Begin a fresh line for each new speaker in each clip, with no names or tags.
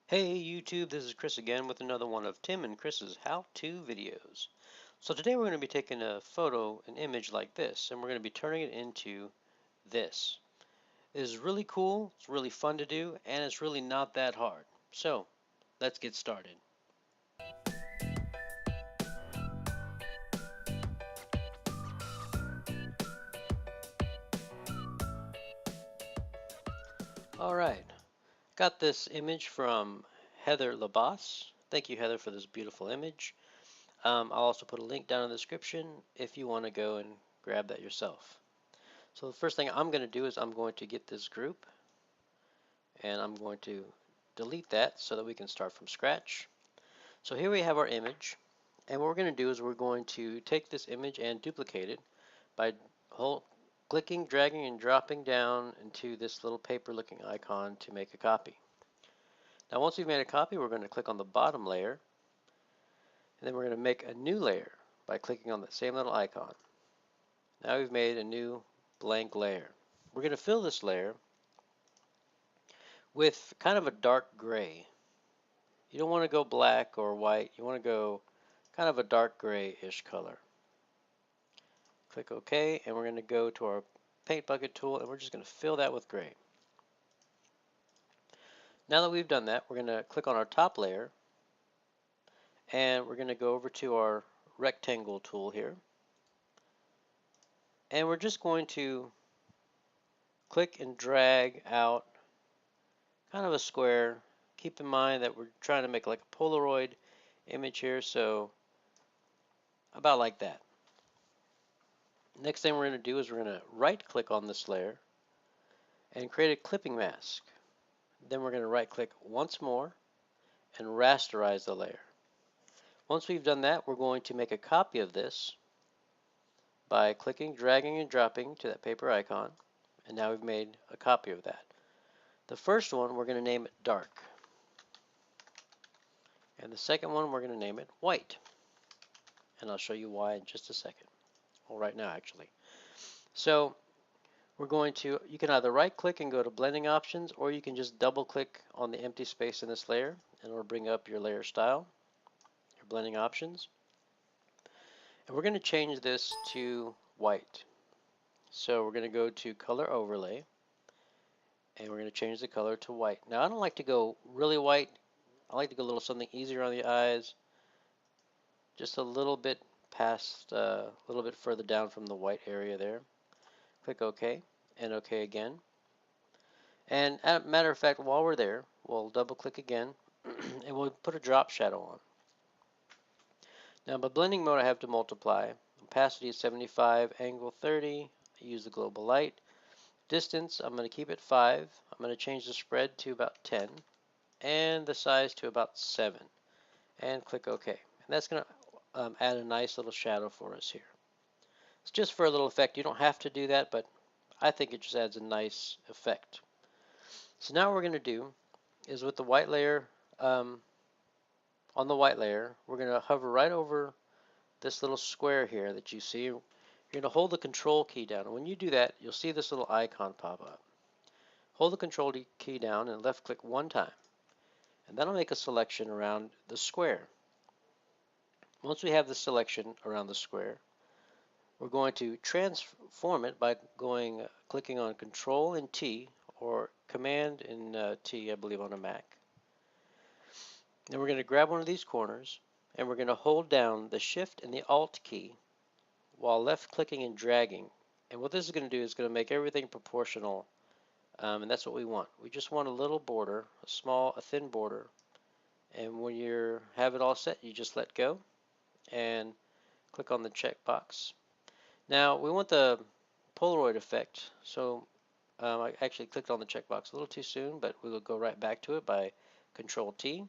Hey YouTube, this is Chris again with another one of Tim and Chris's how-to videos. So today we're going to be taking a photo, an image like this, and we're going to be turning it into this. It is really cool, it's really fun to do, and it's really not that hard. So let's get started. Alright, got this image from Heather Labas. Thank you Heather for this beautiful image. I'll also put a link down in the description if you want to go and grab that yourself. So the first thing I'm going to do is I'm going to get this group and I'm going to delete that so that we can start from scratch. So here we have our image, and what we're going to do is we're going to take this image and duplicate it by clicking, dragging, and dropping down into this little paper looking icon to make a copy. Now once we've made a copy, we're going to click on the bottom layer, and then we're going to make a new layer by clicking on that same little icon. Now we've made a new blank layer. We're going to fill this layer with kind of a dark gray. You don't want to go black or white. You want to go kind of a dark gray-ish color. Click OK, and we're going to go to our paint bucket tool, and we're just going to fill that with gray. Now that we've done that, we're going to click on our top layer, and we're going to go over to our rectangle tool here, and we're just going to click and drag out kind of a square. Keep in mind that we're trying to make like a Polaroid image here, so about like that. Next thing we're going to do is we're going to right click on this layer and create a clipping mask. Then we're going to right click once more and rasterize the layer. Once we've done that, we're going to make a copy of this by clicking, dragging, and dropping to that paper icon, and now we've made a copy of that. The first one we're going to name it dark, and the second one we're going to name it white, and I'll show you why in just a second. Well, right now actually. So we're going to, you can either right click and go to blending options, or you can just double click on the empty space in this layer and it'll bring up your layer style, your blending options. And we're going to change this to white. So we're going to go to color overlay and we're going to change the color to white. Now I don't like to go really white. I like to go a little something easier on the eyes, just a little bit past, a little bit further down from the white area there. Click OK and OK again. And as a matter of fact, while we're there, we'll double click again and we'll put a drop shadow on. Now by blending mode I have to multiply. Opacity is 75, angle 30, I use the global light. Distance I'm going to keep it 5, I'm going to change the spread to about 10 and the size to about 7 and click OK. And that's going to add a nice little shadow for us here. It's just for a little effect. You don't have to do that, but I think it just adds a nice effect. So now what we're going to do is with the white layer, on the white layer, we're going to hover right over this little square here that you see. You're going to hold the control key down. And when you do that, you'll see this little icon pop up. Hold the control key down and left click one time. And that'll make a selection around the square. Once we have the selection around the square, we're going to transform it by clicking on Control and T, or Command and T, I believe, on a Mac. Then we're going to grab one of these corners and we're going to hold down the Shift and the Alt key while left clicking and dragging. And what this is going to do is going to make everything proportional, and that's what we want. We just want a little border, a thin border, and when you have it all set, you just let go and click on the checkbox. Now we want the Polaroid effect, so I actually clicked on the checkbox a little too soon, but we will go right back to it by Control T.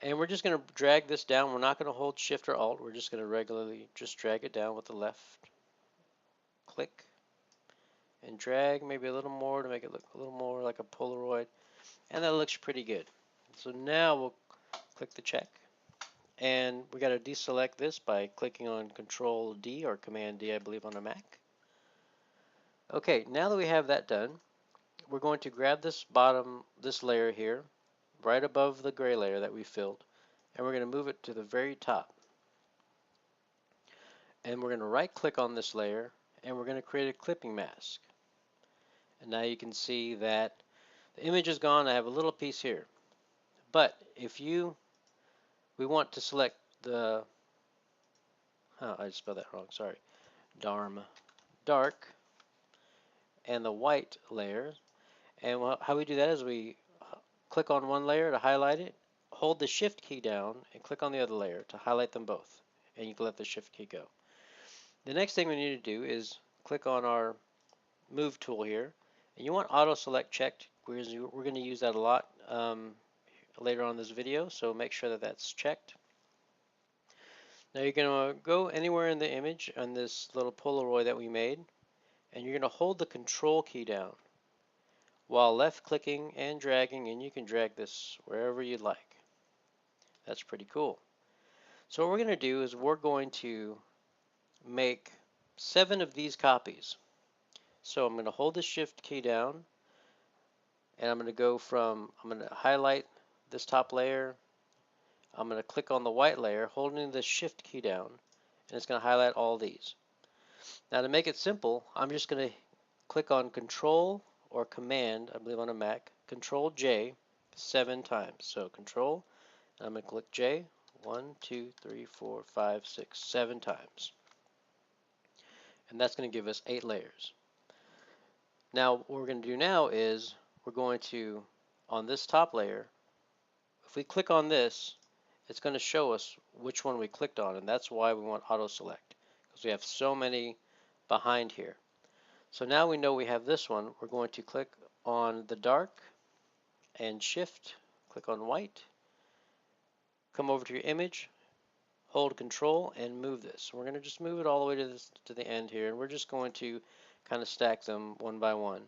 And we're just going to drag this down. We're not going to hold Shift or Alt. We're just going to regularly just drag it down with the left click and drag maybe a little more to make it look a little more like a Polaroid. And that looks pretty good. So now we'll click the check. And we got to deselect this by clicking on Control D or Command D, I believe, on a Mac. Okay, now that we have that done, we're going to grab this layer here right above the gray layer that we filled, and we're going to move it to the very top. And we're going to right click on this layer, and we're going to create a clipping mask. And now you can see that the image is gone. I have a little piece here. But if we want to select the, I spelled that wrong, sorry, dark, and the white layer. And how we do that is we click on one layer to highlight it, hold the shift key down, and click on the other layer to highlight them both. And you can let the shift key go. The next thing we need to do is click on our move tool here, and you want auto select checked. We're going to use that a lot later on in this video, so make sure that that's checked. Now you're going to go anywhere in the image on this little Polaroid that we made, and you're going to hold the control key down while left clicking and dragging, and you can drag this wherever you'd like. That's pretty cool. So what we're going to do is we're going to make 7 of these copies. So I'm going to hold the shift key down, and I'm going to highlight this top layer. I'm going to click on the white layer, holding the shift key down, and it's going to highlight all these. Now to make it simple, I'm just going to click on Control or Command, I believe on a Mac, Control J 7 times. So Control, and I'm going to click J 1, 2, 3, 4, 5, 6, 7 times. And that's going to give us 8 layers. Now what we're going to do now is we're going to, on this top layer, if we click on this, it's going to show us which one we clicked on, and that's why we want auto select, because we have so many behind here. So now we know we have this one. We're going to click on the dark and shift, click on white, come over to your image, hold control and move this. We're going to just move it all the way to the end here, and we're just going to kind of stack them one by one.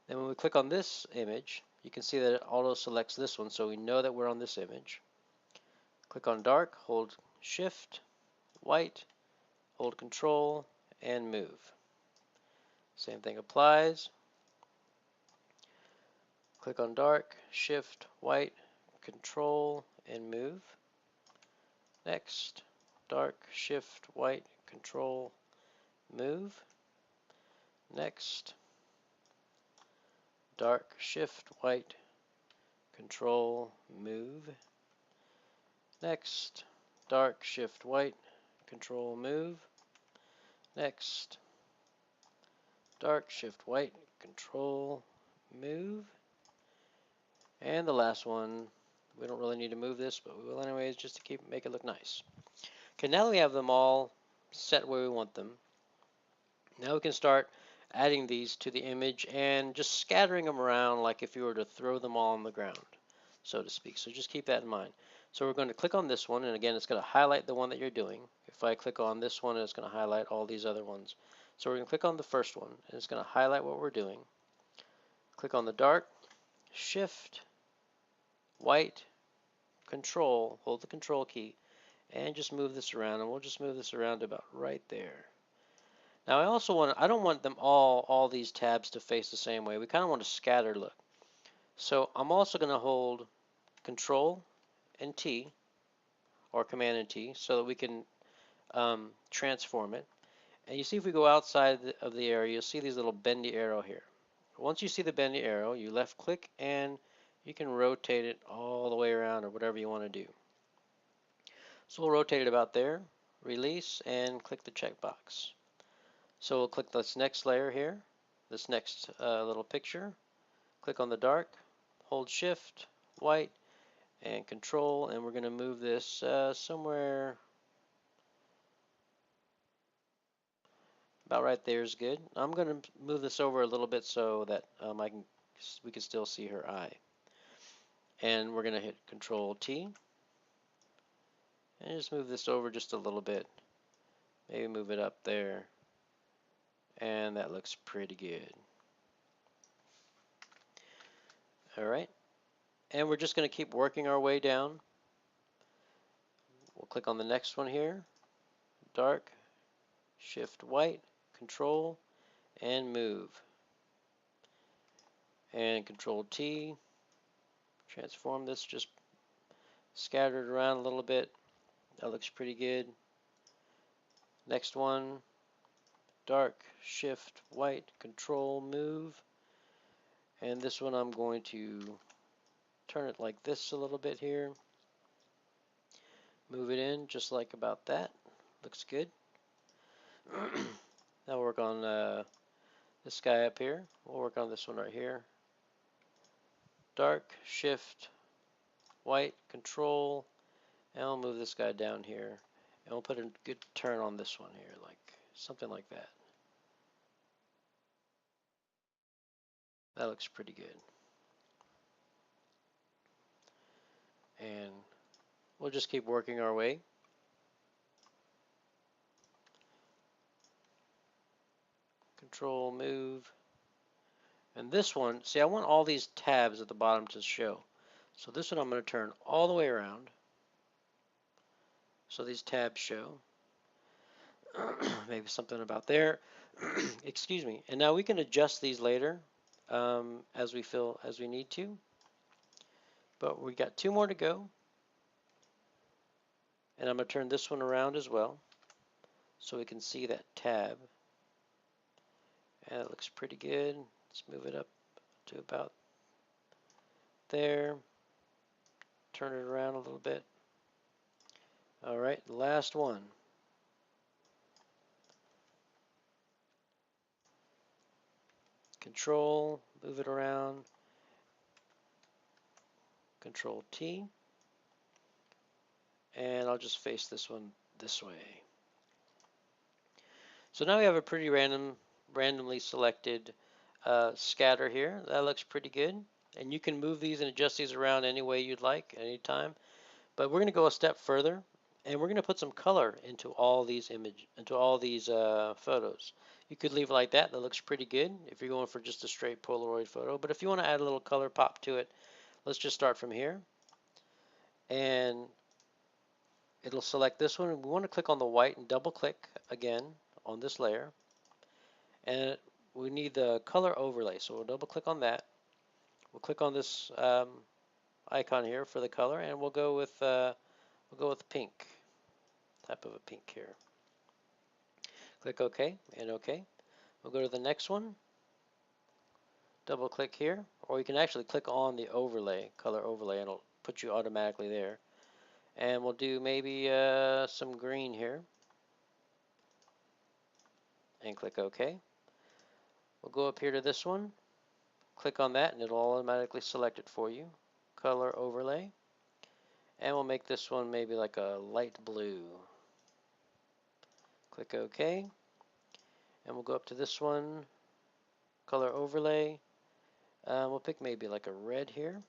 Then when we click on this image, you can see that it auto selects this one, so we know that we're on this image. Click on dark, hold shift, white, hold control and move. Same thing applies. Click on dark, shift, white, control and move. Next, dark, shift, white, control, move. Next, dark, shift, white, control, move. Next, dark, shift, white, control, move. Next, dark, shift, white, control, move. And the last one, we don't really need to move this, but we will anyways, just to make it look nice. Okay, now that we have them all set where we want them, now we can start adding these to the image and just scattering them around like if you were to throw them all on the ground, so to speak. So just keep that in mind. So we're going to click on this one, and again, it's going to highlight the one that you're doing. If I click on this one, it's going to highlight all these other ones. So we're going to click on the first one, and it's going to highlight what we're doing. Click on the dark, shift, white, control, hold the control key, and just move this around, and we'll just move this around about right there. Now I don't want them all these tabs to face the same way. We kind of want a scattered look. So I'm also going to hold Control and T, or Command and T, so that we can transform it. And you see if we go outside of the area, you'll see these little bendy arrow here. Once you see the bendy arrow, you left click and you can rotate it all the way around or whatever you want to do. So we'll rotate it about there, release, and click the checkbox. So we'll click this next layer here, this next little picture, click on the dark, hold shift, white, and control, and we're going to move this somewhere about right there is good. I'm going to move this over a little bit so that we can still see her eye. And we're going to hit Control T, and just move this over just a little bit. Maybe move it up there. And that looks pretty good. Alright, and we're just going to keep working our way down. We'll click on the next one here, dark, shift white, control, and move. And Control T, Transform this, just scatter it around a little bit. That looks pretty good. Next one, dark, shift, white, control, move. And this one I'm going to turn it like this a little bit here. Move it in just like about that. Looks good. Now we'll work on this guy up here. We'll work on this one right here. Dark, shift, white, control, and I'll move this guy down here. And we'll put a good turn on this one here, like something like that. That looks pretty good. And we'll just keep working our way. Control, move. And this one, see, I want all these tabs at the bottom to show. So this one I'm going to turn all the way around so these tabs show. Maybe something about there. Excuse me. And now we can adjust these later as we need to. But we got 2 more to go. And I'm going to turn this one around as well so we can see that tab. And it looks pretty good. Let's move it up to about there. Turn it around a little bit. Alright, the last one. Control, move it around. Control T. And I'll just face this one this way. So now we have a pretty randomly selected scatter here. That looks pretty good. And you can move these and adjust these around any way you'd like, anytime. But we're going to go a step further, and we're going to put some color into all these photos. You could leave it like that. That looks pretty good if you're going for just a straight Polaroid photo. But if you want to add a little color pop to it, let's just start from here. And it'll select this one. We want to click on the white and double click again on this layer. And we need the color overlay. So we'll double click on that. We'll click on this icon here for the color, and we'll go with pink, type of a pink here. Click OK and OK. We'll go to the next one. Double click here, or you can actually click on the overlay, color overlay, and it'll put you automatically there. And we'll do maybe some green here, and click OK. We'll go up here to this one. Click on that, and it'll automatically select it for you. Color overlay, and we'll make this one maybe like a light blue. Click OK, and we'll go up to this one, color overlay. We'll pick maybe like a red here.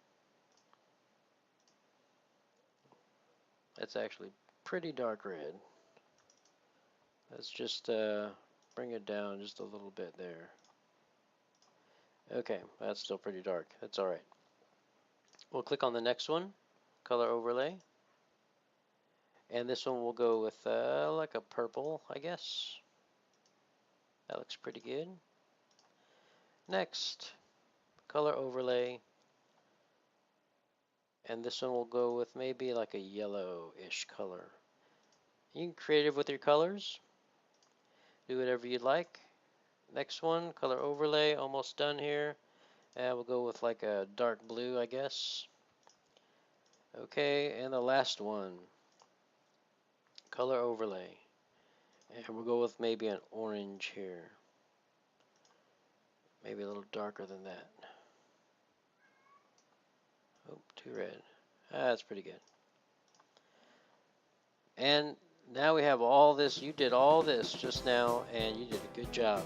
That's actually pretty dark red. Let's just bring it down just a little bit there. Okay, that's still pretty dark. That's alright. We'll click on the next one, color overlay, and this one will go with like a purple, I guess. That looks pretty good. Next, color overlay, and this one will go with maybe like a yellow-ish color. You can be creative with your colors. Do whatever you'd like. Next one, color overlay, almost done here. And we'll go with like a dark blue, I guess. Okay, and the last one, color overlay. And we'll go with maybe an orange here. Maybe a little darker than that. Oh, too red. That's pretty good. And now we have all this. You did all this just now, and you did a good job.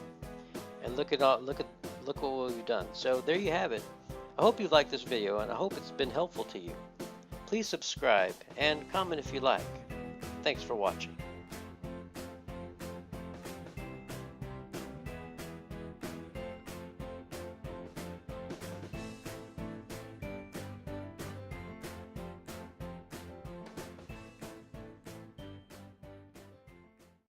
And look what we've done. So there you have it. I hope you liked this video, and I hope it's been helpful to you. Please subscribe and comment if you like. Thanks for watching.